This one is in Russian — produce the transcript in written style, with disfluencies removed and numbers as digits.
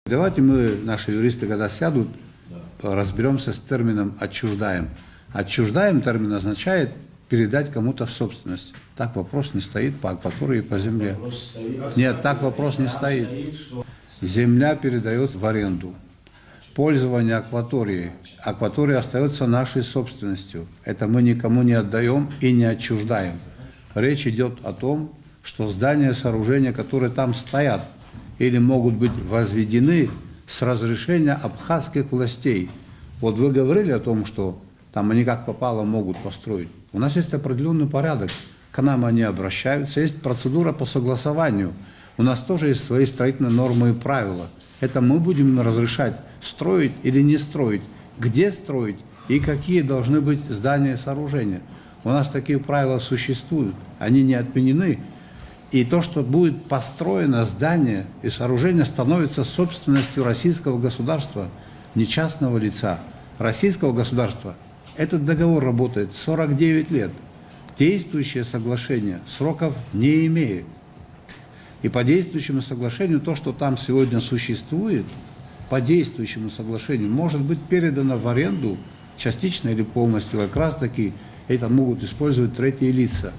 Давайте мы, наши юристы, когда сядут, разберемся с термином «отчуждаем». «Отчуждаем» термин означает передать кому-то в собственность. Так вопрос не стоит по акватории и по земле. Нет, так вопрос не стоит. Земля передается в аренду. Пользование акваторией. Акватория остается нашей собственностью. Это мы никому не отдаем и не отчуждаем. Речь идет о том, что здания, сооружения, которые там стоят или могут быть возведены с разрешения абхазских властей. Вот вы говорили о том, что там они как попало могут построить. У нас есть определенный порядок. К нам они обращаются. Есть процедура по согласованию. У нас тоже есть свои строительные нормы и правила. Это мы будем им разрешать строить или не строить, где строить и какие должны быть здания и сооружения. У нас такие правила существуют, они не отменены. И то, что будет построено здание и сооружение, становится собственностью российского государства, не частного лица, российского государства. Этот договор работает 49 лет. Действующее соглашение сроков не имеет. И по действующему соглашению то, что там сегодня существует, по действующему соглашению может быть передано в аренду частично или полностью. Как раз таки это могут использовать третьи лица.